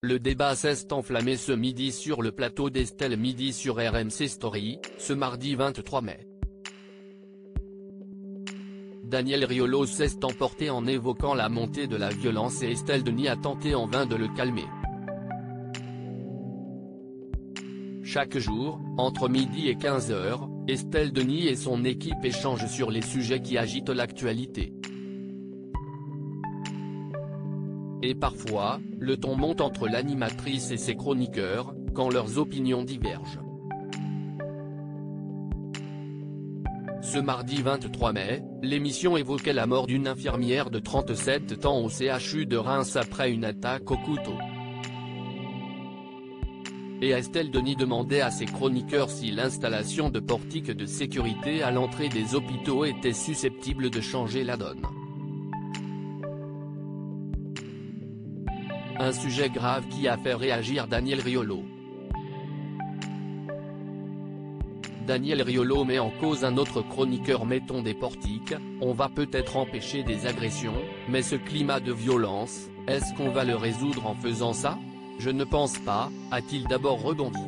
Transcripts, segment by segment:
Le débat s'est enflammé ce midi sur le plateau d'Estelle Midi sur RMC Story, ce mardi 23 mai. Daniel Riolo s'est emporté en évoquant la montée de la violence et Estelle Denis a tenté en vain de le calmer. Chaque jour, entre midi et 15h, Estelle Denis et son équipe échangent sur les sujets qui agitent l'actualité. Et parfois, le ton monte entre l'animatrice et ses chroniqueurs, quand leurs opinions divergent. Ce mardi 23 mai, l'émission évoquait la mort d'une infirmière de 37 ans au CHU de Reims après une attaque au couteau. Et Estelle Denis demandait à ses chroniqueurs si l'installation de portiques de sécurité à l'entrée des hôpitaux était susceptible de changer la donne. Un sujet grave qui a fait réagir Daniel Riolo. Daniel Riolo met en cause un autre chroniqueur. Mettons des portiques, on va peut-être empêcher des agressions, mais ce climat de violence, est-ce qu'on va le résoudre en faisant ça ? Je ne pense pas, a-t-il d'abord rebondi.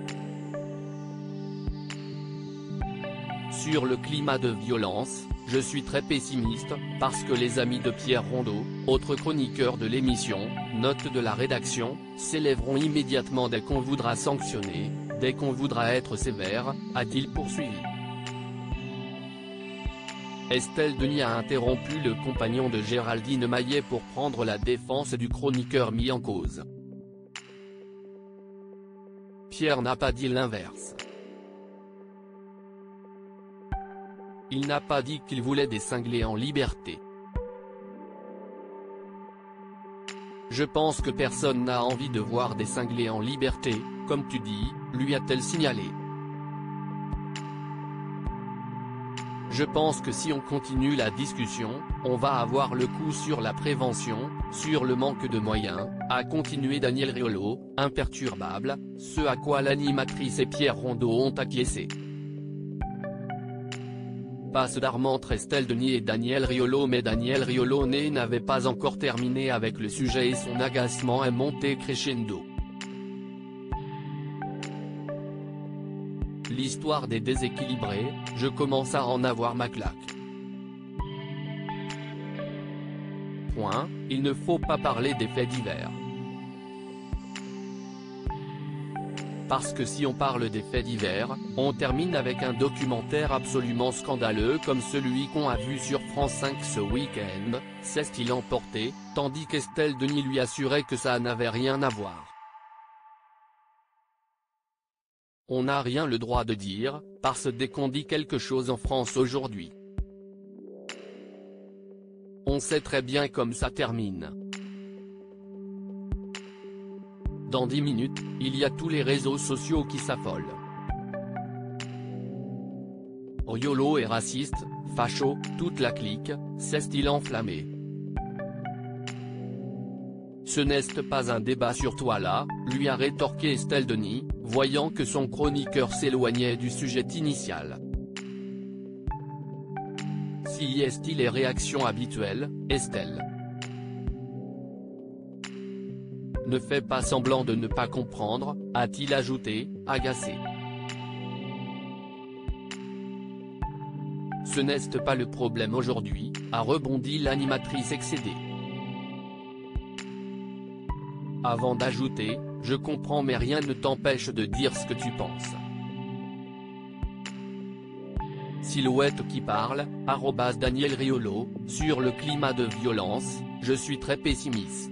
Sur le climat de violence, je suis très pessimiste, parce que les amis de Pierre Rondeau, autre chroniqueur de l'émission, note de la rédaction, s'élèveront immédiatement dès qu'on voudra sanctionner, dès qu'on voudra être sévère, a-t-il poursuivi. Estelle Denis a interrompu le compagnon de Géraldine Maillet pour prendre la défense du chroniqueur mis en cause. Pierre n'a pas dit l'inverse. Il n'a pas dit qu'il voulait des cinglés en liberté. Je pense que personne n'a envie de voir des cinglés en liberté, comme tu dis, lui a-t-elle signalé. Je pense que si on continue la discussion, on va avoir le coup sur la prévention, sur le manque de moyens, a continué Daniel Riolo, imperturbable, ce à quoi l'animatrice et Pierre Rondeau ont acquiescé. Passe d'armes entre Estelle Denis et Daniel Riolo, mais Daniel Riolo n'avait pas encore terminé avec le sujet et son agacement est monté crescendo. L'histoire des déséquilibrés, je commence à en avoir ma claque. Point, il ne faut pas parler des faits divers. Parce que si on parle des faits divers, on termine avec un documentaire absolument scandaleux comme celui qu'on a vu sur France 5 ce week-end, s'est-il emporté, tandis qu'Estelle Denis lui assurait que ça n'avait rien à voir. On n'a rien le droit de dire, parce dès qu'on dit quelque chose en France aujourd'hui, on sait très bien comme ça termine. Dans 10 minutes, il y a tous les réseaux sociaux qui s'affolent. Riolo est raciste, facho, toute la clique, s'est-il enflammé. Ce n'est pas un débat sur toi là, lui a rétorqué Estelle Denis, voyant que son chroniqueur s'éloignait du sujet initial. Si est-il les réactions habituelles, Estelle? Ne fais pas semblant de ne pas comprendre, a-t-il ajouté, agacé. Ce n'est pas le problème aujourd'hui, a rebondi l'animatrice excédée. Avant d'ajouter, je comprends mais rien ne t'empêche de dire ce que tu penses. Silhouette qui parle, @Daniel Riolo, sur le climat de violence, je suis très pessimiste.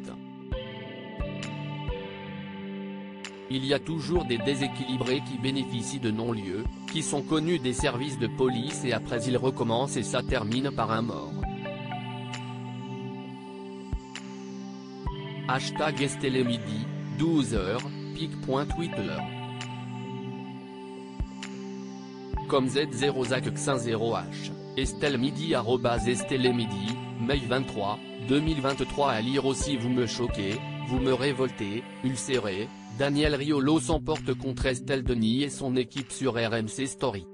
Il y a toujours des déséquilibrés qui bénéficient de non-lieux, qui sont connus des services de police et après ils recommencent et ça termine par un mort. #EstelleMidi, 12h, pic.twitter. Comme Z0ZAC50H, Estelle Midi @EstelleMidi, mai 23, 2023. À lire aussi. Vous me choquez, vous me révoltez, ulcérez. Daniel Riolo s'emporte contre Estelle Denis et son équipe sur RMC Story.